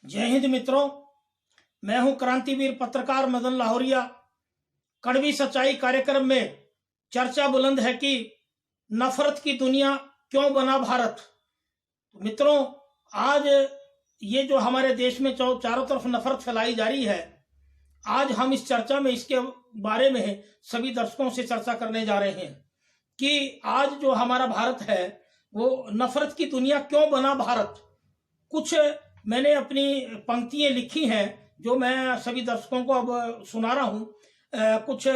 जय हिंद मित्रों, मैं हूं क्रांतिवीर पत्रकार मदन लाहौरिया। कड़वी सच्चाई कार्यक्रम में चर्चा बुलंद है कि नफरत की दुनिया क्यों बना भारत। तो मित्रों, आज ये जो हमारे देश में चारों तरफ नफरत फैलाई जा रही है, आज हम इस चर्चा में इसके बारे में सभी दर्शकों से चर्चा करने जा रहे हैं कि आज जो हमारा भारत है वो नफरत की दुनिया क्यों बना भारत। कुछ मैंने अपनी पंक्तियां लिखी हैं जो मैं सभी दर्शकों को अब सुना रहा हूं, कुछ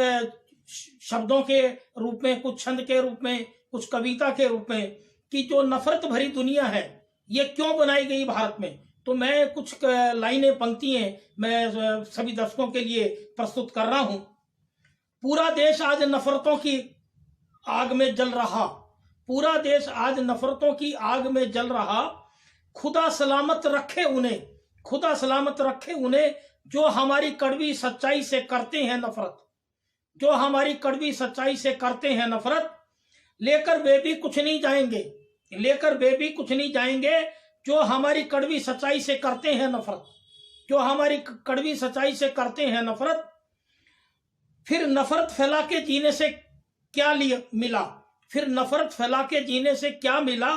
शब्दों के रूप में, कुछ छंद के रूप में, कुछ कविता के रूप में, कि जो नफरत भरी दुनिया है ये क्यों बनाई गई भारत में। तो मैं कुछ लाइनें, पंक्तियां मैं सभी दर्शकों के लिए प्रस्तुत कर रहा हूं। पूरा देश आज नफरतों की आग में जल रहा, पूरा देश आज नफरतों की आग में जल रहा। खुदा सलामत रखे उन्हें, खुदा सलामत रखे उन्हें जो हमारी कड़वी सच्चाई से करते हैं नफरत, जो हमारी कड़वी सच्चाई से करते हैं नफरत। लेकर वे भी कुछ नहीं जाएंगे, लेकर वे भी कुछ नहीं जाएंगे जो हमारी कड़वी सच्चाई से करते हैं नफरत, जो हमारी कड़वी सच्चाई से करते हैं नफरत। फिर नफरत फैला के जीने से क्या मिला, फिर नफरत फैला के जीने से क्या मिला।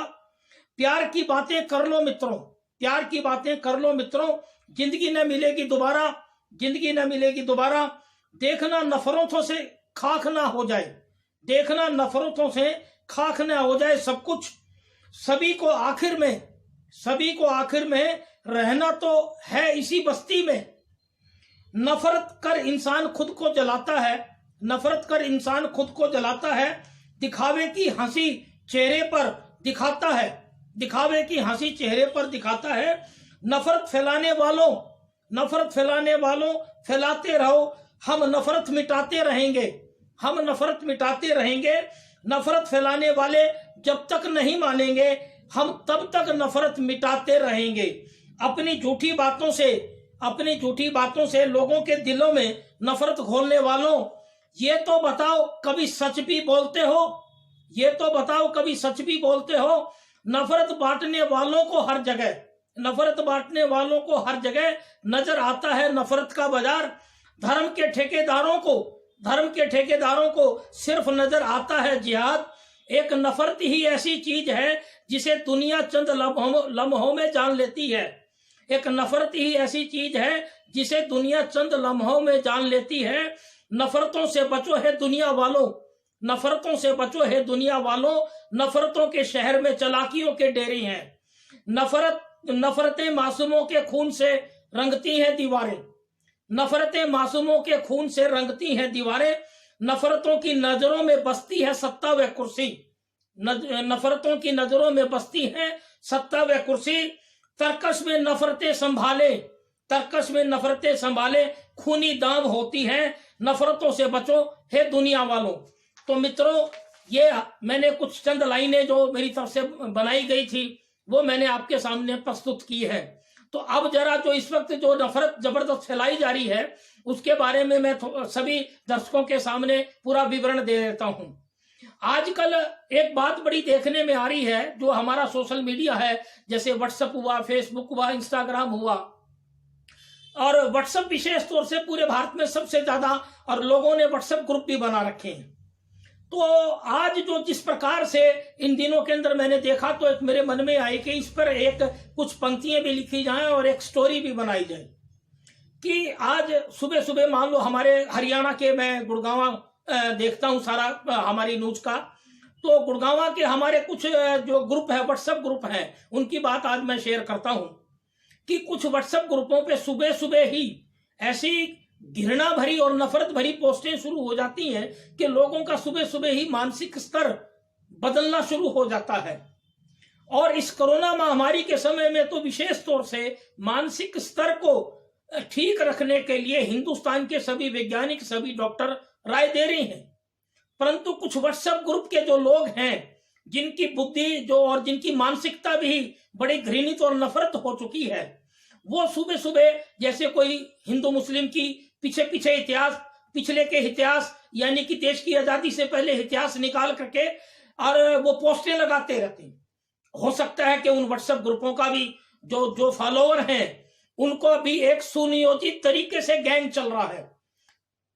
प्यार की बातें कर लो मित्रों, प्यार की बातें कर लो मित्रों, जिंदगी न मिलेगी दोबारा, जिंदगी न मिलेगी दोबारा। देखना नफरतों से खाक ना हो जाए, देखना नफरतों से खाक ना हो जाए सब कुछ। सभी को आखिर में, सभी को आखिर में रहना तो है इसी बस्ती में। नफरत कर इंसान खुद को जलाता है, नफरत कर इंसान खुद को जलाता है। दिखावे की हंसी चेहरे पर दिखाता है, दिखावे की हंसी चेहरे पर दिखाता है। नफरत फैलाने वालों, नफरत फैलाने वालों फैलाते रहो, हम नफरत मिटाते रहेंगे, हम नफरत मिटाते रहेंगे। नफरत फैलाने वाले जब तक नहीं मानेंगे हम तब तक नफरत मिटाते रहेंगे। अपनी झूठी बातों से, अपनी झूठी बातों से लोगों के दिलों में नफरत घोलने वालों, ये तो बताओ कभी सच भी बोलते हो, ये तो बताओ कभी सच भी बोलते हो। नफरत बांटने वालों को हर जगह, नफरत बांटने वालों को हर जगह नजर आता है नफरत का बाजार। धर्म के ठेकेदारों को, धर्म के ठेकेदारों को सिर्फ नजर आता है जिहाद। एक नफरत ही ऐसी चीज है जिसे दुनिया चंद लम्हों में जान लेती है, एक नफरत ही ऐसी चीज है जिसे दुनिया चंद लम्हों में जान लेती है। नफरतों से बचो है दुनिया वालों, नफरतों से बचो है दुनिया वालों। नफरतों के शहर में चालाकियों के डेरे हैं। नफरतें मासूमों के खून से रंगती हैं दीवारें, नफरतें मासूमों के खून से रंगती हैं दीवारें। नफरतों की नजरों में बसती है सत्ता व कुर्सी, नफरतों की नजरों में बसती है सत्ता व कुर्सी। तर्कश में नफरतें संभाले, तर्कश में नफरतें संभाले, खूनी दांव होती हैं। नफरतों से बचो है दुनिया वालों। तो मित्रों, ये मैंने कुछ चंद लाइनें जो मेरी तरफ से बनाई गई थी वो मैंने आपके सामने प्रस्तुत की है। तो अब जरा जो इस वक्त जो नफरत जबरदस्त फैलाई जा रही है उसके बारे में मैं सभी दर्शकों के सामने पूरा विवरण दे देता हूं। आजकल एक बात बड़ी देखने में आ रही है, जो हमारा सोशल मीडिया है, जैसे व्हाट्सएप हुआ, फेसबुक हुआ, इंस्टाग्राम हुआ, और व्हाट्सएप विशेष तौर से पूरे भारत में सबसे ज्यादा, और लोगों ने व्हाट्सएप ग्रुप भी बना रखे हैं। तो आज जो जिस प्रकार से इन दिनों के अंदर मैंने देखा, तो एक मेरे मन में आई कि इस पर एक कुछ पंक्तियां भी लिखी जाएं और एक स्टोरी भी बनाई जाए। कि आज सुबह सुबह मान लो हमारे हरियाणा के, मैं गुड़गांव देखता हूं सारा हमारी न्यूज का, तो गुड़गांव के हमारे कुछ जो ग्रुप है, व्हाट्सएप ग्रुप है, उनकी बात आज मैं शेयर करता हूं कि कुछ व्हाट्सएप ग्रुपों पे सुबह सुबह ही ऐसी घृणा भरी और नफरत भरी पोस्टें शुरू हो जाती हैं कि लोगों का सुबह सुबह ही मानसिक स्तर बदलना शुरू हो जाता है। और इस कोरोना महामारी के समय में तो विशेष तौर से मानसिक स्तर को ठीक रखने के लिए हिंदुस्तान के सभी वैज्ञानिक, सभी डॉक्टर राय दे रहे हैं। परंतु कुछ व्हाट्सएप ग्रुप के जो लोग हैं, जिनकी बुद्धि जो और जिनकी मानसिकता भी बड़ी घृणित और नफरत हो चुकी है, वो सुबह सुबह जैसे कोई हिंदू मुस्लिम की पीछे इतिहास, पिछले के इतिहास, यानी कि देश की आजादी से पहले इतिहास निकाल करके और वो पोस्टें लगाते रहते हैं। हो सकता है कि उन व्हाट्सएप ग्रुपों का भी जो फॉलोअर हैं उनको भी एक सुनियोजित तरीके से गैंग चल रहा है।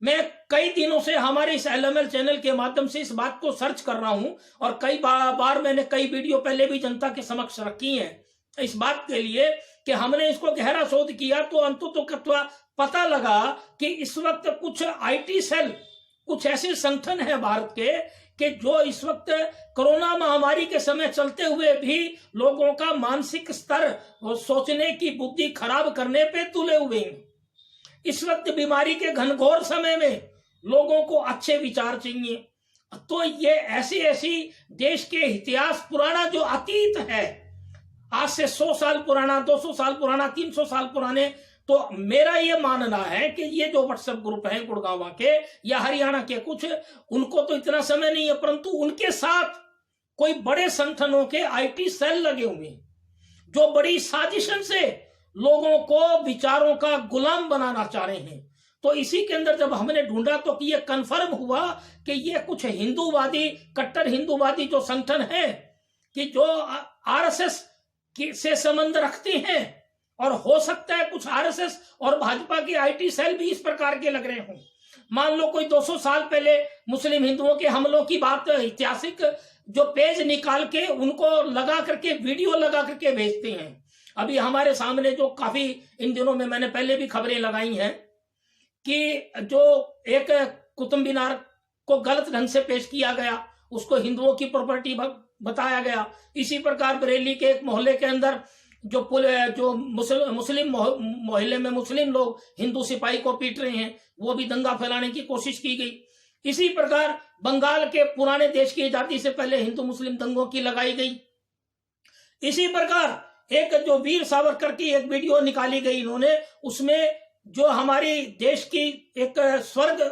मैं कई दिनों से हमारे इस LML चैनल के माध्यम से इस बात को सर्च कर रहा हूं और कई बार मैंने कई वीडियो पहले भी जनता के समक्ष रखी हैं इस बात के लिए कि हमने इसको गहरा शोध किया तो अंततः पता लगा कि इस वक्त कुछ IT सेल, कुछ ऐसे संगठन हैं भारत के कि जो इस वक्त कोरोना महामारी के समय चलते हुए भी लोगों का मानसिक स्तर और सोचने की बुद्धि खराब करने पे तुले हुए हैं। इस वक्त बीमारी के घनघोर समय में लोगों को अच्छे विचार चाहिए। तो ये ऐसी देश के इतिहास पुराना जो अतीत है, आज से 100 साल पुराना, 200 साल पुराना, 300 साल पुराने, तो मेरा ये मानना है कि ये जो व्हाट्सएप ग्रुप हैं गुड़गांव के या हरियाणा के कुछ, उनको तो इतना समय नहीं है, परंतु उनके साथ कोई बड़े संगठनों के IT सेल लगे हुए हैं जो बड़ी साजिशन से लोगों को विचारों का गुलाम बनाना चाह रहे हैं। तो इसी के अंदर जब हमने ढूंढा तो ये कन्फर्म हुआ कि ये कुछ हिंदूवादी, कट्टर हिंदूवादी जो संगठन है कि जो RSS से संबंध रखते हैं, और हो सकता है कुछ RSS और भाजपा के IT सेल भी इस प्रकार के लग रहे हों। मान लो कोई 200 साल पहले मुस्लिम हिंदुओं के हमलों की बात, ऐतिहासिक जो पेज निकाल के उनको लगा करके, वीडियो लगा करके भेजते हैं। अभी हमारे सामने जो काफी इन दिनों में मैंने पहले भी खबरें लगाई हैं कि जो एक कुतुब मीनार को गलत ढंग से पेश किया गया, उसको हिंदुओं की प्रॉपर्टी बताया गया। इसी प्रकार बरेली के एक मोहल्ले के अंदर जो मुस्लिम मोहल्ले में मुस्लिम लोग हिंदू सिपाही को पीट रहे हैं, वो भी दंगा फैलाने की कोशिश की गई। इसी प्रकार बंगाल के पुराने देश की आजादी से पहले हिंदू मुस्लिम दंगों की लगाई गई। इसी प्रकार एक जो वीर सावरकर की एक वीडियो निकाली गई इन्होंने, उसमें जो हमारी देश की एक स्वर्ग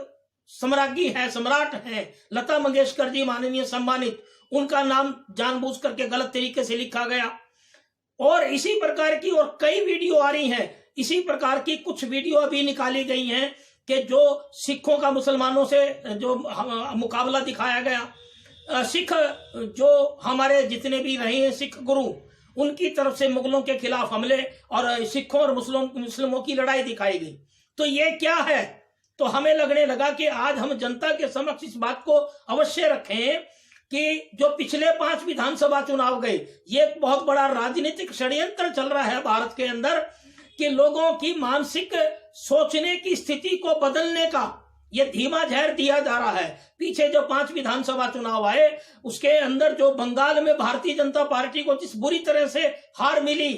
सम्राज्ञी है, सम्राट है लता मंगेशकर जी माननीय सम्मानित, उनका नाम जानबूझ करके गलत तरीके से लिखा गया। और इसी प्रकार की और कई वीडियो आ रही हैं। इसी प्रकार की कुछ वीडियो अभी निकाली गई हैं कि जो सिखों का मुसलमानों से जो मुकाबला दिखाया गया, सिख जो हमारे जितने भी रहे हैं सिख गुरु, उनकी तरफ से मुगलों के खिलाफ हमले और सिखों और मुस्लिमों की लड़ाई दिखाई गई। तो ये क्या है? तो हमें लगने लगा कि आज हम जनता के समक्ष इस बात को अवश्य रखें कि जो पिछले 5 विधानसभा चुनाव गए, ये एक बहुत बड़ा राजनीतिक षड्यंत्र चल रहा है भारत के अंदर कि लोगों की मानसिक सोचने की स्थिति को बदलने का ये धीमा जहर दिया जा रहा है। पीछे जो 5 विधानसभा चुनाव आए, उसके अंदर जो बंगाल में भारतीय जनता पार्टी को जिस बुरी तरह से हार मिली,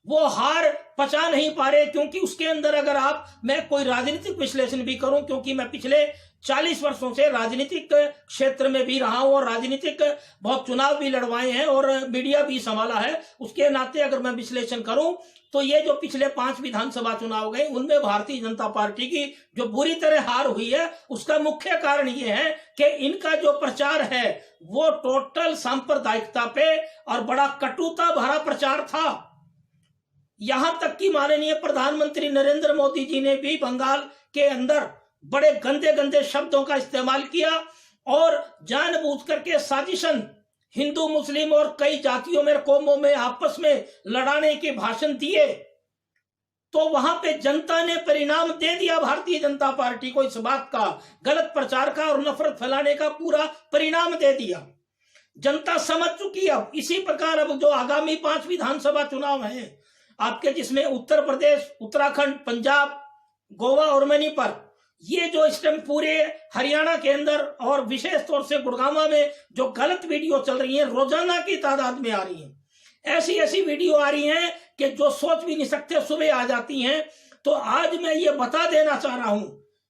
वो हार पचा नहीं पा रहे, क्योंकि उसके अंदर अगर मैं कोई राजनीतिक विश्लेषण भी करूं, क्योंकि मैं पिछले 40 वर्षों से राजनीतिक क्षेत्र में भी रहा हूं और राजनीतिक बहुत चुनाव भी लड़वाए हैं और मीडिया भी संभाला है, उसके नाते अगर मैं विश्लेषण करूं तो ये जो पिछले 5 विधानसभा चुनाव गए, उनमें भारतीय जनता पार्टी की जो बुरी तरह हार हुई है, उसका मुख्य कारण ये है कि इनका जो प्रचार है वो टोटल सांप्रदायिकता पे और बड़ा कटुता भरा प्रचार था। यहां तक कि माननीय प्रधानमंत्री नरेंद्र मोदी जी ने भी बंगाल के अंदर बड़े गंदे गंदे शब्दों का इस्तेमाल किया और जानबूझ करके साजिशन हिंदू मुस्लिम और कई जातियों में, कौमों में आपस में लड़ाने के भाषण दिए। तो वहां पे जनता ने परिणाम दे दिया भारतीय जनता पार्टी को, इस बात का, गलत प्रचार का और नफरत फैलाने का पूरा परिणाम दे दिया। जनता समझ चुकी। अब इसी प्रकार अब जो आगामी 5 विधानसभा चुनाव हैं आपके, जिसमें उत्तर प्रदेश, उत्तराखंड, पंजाब, गोवा और मणिपुर, ये जो इस टाइम पूरे हरियाणा के अंदर और विशेष तौर से गुड़गांव में जो गलत वीडियो चल रही है, रोजाना की तादाद में आ रही है। ऐसी ऐसी वीडियो आ रही हैं कि जो सोच भी नहीं सकते, सुबह आ जाती हैं। तो आज मैं ये बता देना चाह रहा हूं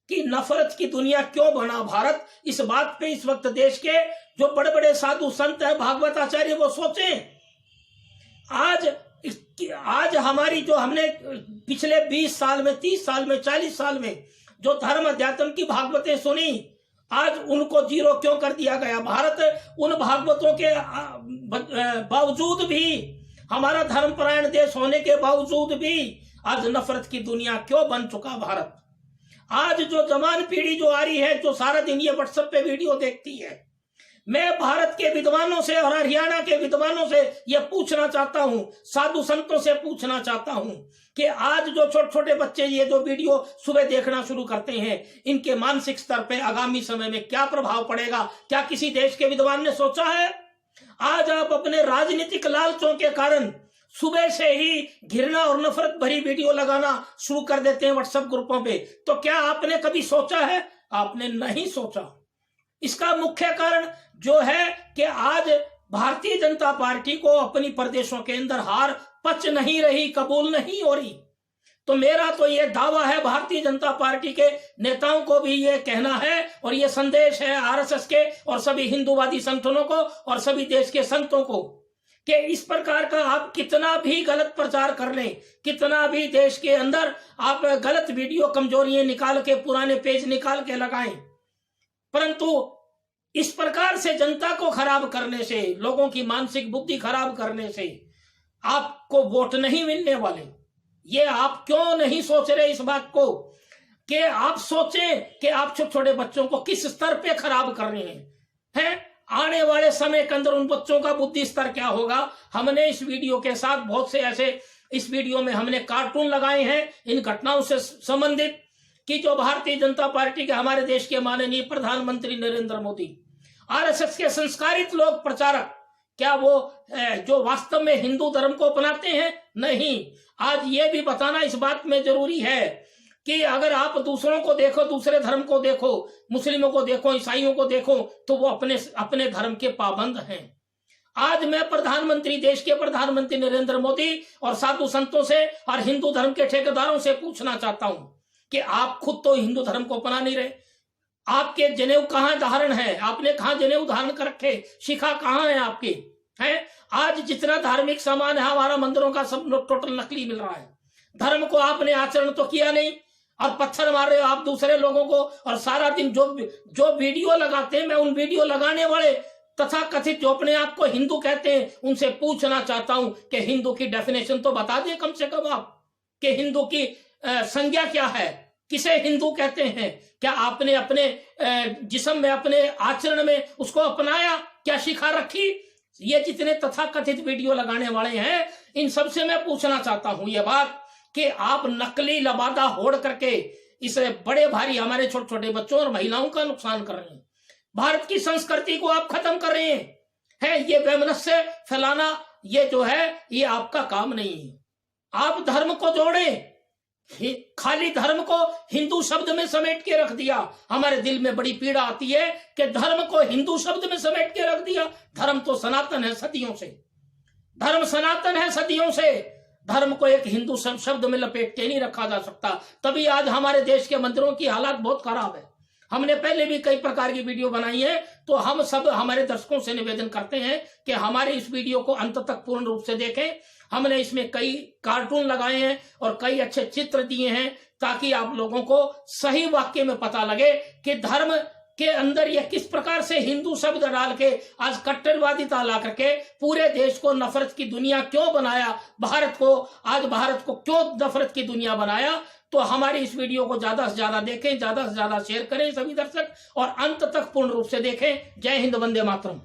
कि नफरत की दुनिया क्यों बना भारत, इस बात पे इस वक्त देश के जो बड़े बड़े साधु संत है, भागवत आचार्य, वो सोचें। आज हमारी जो हमने पिछले 20 साल में, 30 साल में, 40 साल में जो धर्म अध्यात्म की भागवतें सुनी, आज उनको जीरो क्यों कर दिया गया? भारत उन भागवतों के बावजूद भी, हमारा धर्मपरायण देश होने के बावजूद भी आज नफरत की दुनिया क्यों बन चुका भारत? आज जो जवान पीढ़ी जो आ रही है, जो सारा दिन ये व्हाट्सएप पे वीडियो देखती है, मैं भारत के विद्वानों से और हरियाणा के विद्वानों से यह पूछना चाहता हूं, साधु संतों से पूछना चाहता हूं कि आज जो छोटे छोटे बच्चे ये जो वीडियो सुबह देखना शुरू करते हैं, इनके मानसिक स्तर पे आगामी समय में क्या प्रभाव पड़ेगा? क्या किसी देश के विद्वान ने सोचा है? आज आप अपने राजनीतिक लालचों के कारण सुबह से ही घृणा और नफरत भरी वीडियो लगाना शुरू कर देते हैं व्हाट्सएप ग्रुपों पे। तो क्या आपने कभी सोचा है? आपने नहीं सोचा। इसका मुख्य कारण जो है कि आज भारतीय जनता पार्टी को अपनी प्रदेशों के अंदर हार पच नहीं रही, कबूल नहीं हो रही। तो मेरा तो ये दावा है, भारतीय जनता पार्टी के नेताओं को भी ये कहना है और ये संदेश है आरएसएस के और सभी हिंदूवादी संगठनों को और सभी देश के संतों को कि इस प्रकार का आप कितना भी गलत प्रचार कर लें, कितना भी देश के अंदर आप गलत वीडियो कमजोरियां निकाल के, पुराने पेज निकाल के लगाएं, परंतु इस प्रकार से जनता को खराब करने से, लोगों की मानसिक बुद्धि खराब करने से आपको वोट नहीं मिलने वाले। ये आप क्यों नहीं सोच रहे इस बात को कि आप सोचें कि आप छोटे छोटे बच्चों को किस स्तर पे खराब कर रहे हैं? आने वाले समय के अंदर उन बच्चों का बुद्धि स्तर क्या होगा? हमने इस वीडियो के साथ बहुत से ऐसे, इस वीडियो में हमने कार्टून लगाए हैं इन घटनाओं से संबंधित कि जो भारतीय जनता पार्टी के, हमारे देश के माननीय प्रधानमंत्री नरेंद्र मोदी, आरएसएस के संस्कारित लोग प्रचारक, क्या वो जो वास्तव में हिंदू धर्म को अपनाते हैं? नहीं। आज ये भी बताना इस बात में जरूरी है कि अगर आप दूसरों को देखो, दूसरे धर्म को देखो, मुस्लिमों को देखो, ईसाइयों को देखो, तो वो अपने धर्म के पाबंद हैं। आज मैं प्रधानमंत्री, देश के प्रधानमंत्री नरेंद्र मोदी और साधु संतों से और हिंदू धर्म के ठेकेदारों से पूछना चाहता हूं कि आप खुद तो हिंदू धर्म को अपना नहीं रहे। आपके जनेऊ कहां धारण है? आपने कहां जनेऊ धारण कर रखे? शिखा कहां है आपकी? है आज जितना धार्मिक सामान है हमारा मंदिरों का सब टोटल नकली मिल रहा है। धर्म को आपने आचरण तो किया नहीं और पत्थर मार रहे हो आप दूसरे लोगों को। और सारा दिन जो वीडियो लगाते हैं, मैं उन वीडियो लगाने वाले तथा कथित जो अपने आप को हिंदू कहते हैं उनसे पूछना चाहता हूं कि हिंदू की डेफिनेशन तो बता दें कम से कम आप, कि हिंदू की संज्ञा क्या है, किसे हिंदू कहते हैं? क्या आपने अपने जिस्म में, अपने आचरण में उसको अपनाया? क्या शिखा रखी? ये जितने तथाकथित वीडियो लगाने वाले हैं, इन सबसे मैं पूछना चाहता हूं ये बात कि आप नकली लबादा होड़ करके इस बड़े भारी हमारे छोटे छोटे बच्चों और महिलाओं का नुकसान कर रहे हैं। भारत की संस्कृति को आप खत्म कर रहे हैं। ये वैमनस्य फैलाना, ये जो है, ये आपका काम नहीं है। आप धर्म को जोड़ें। खाली धर्म को हिंदू शब्द में समेट के रख दिया। हमारे दिल में बड़ी पीड़ा आती है कि धर्म को हिंदू शब्द में समेट के रख दिया। धर्म तो सनातन है सदियों से, धर्म सनातन है सदियों से। धर्म को एक हिंदू शब्द में लपेट के नहीं रखा जा सकता। तभी आज हमारे देश के मंदिरों की हालत बहुत खराब है। हमने पहले भी कई प्रकार की वीडियो बनाई है, तो हम सब हमारे दर्शकों से निवेदन करते हैं कि हमारे इस वीडियो को अंत तक पूर्ण रूप से देखें। हमने इसमें कई कार्टून लगाए हैं और कई अच्छे चित्र दिए हैं ताकि आप लोगों को सही वाक्य में पता लगे कि धर्म के अंदर यह किस प्रकार से हिंदू शब्द डाल के आज कट्टरवादिता ला करके पूरे देश को नफरत की दुनिया क्यों बनाया, भारत को क्यों नफरत की दुनिया बनाया। तो हमारी इस वीडियो को ज्यादा से ज्यादा देखें, ज्यादा से ज्यादा शेयर करें सभी दर्शक, और अंत तक पूर्ण रूप से देखें। जय हिंद, वंदे मातरम।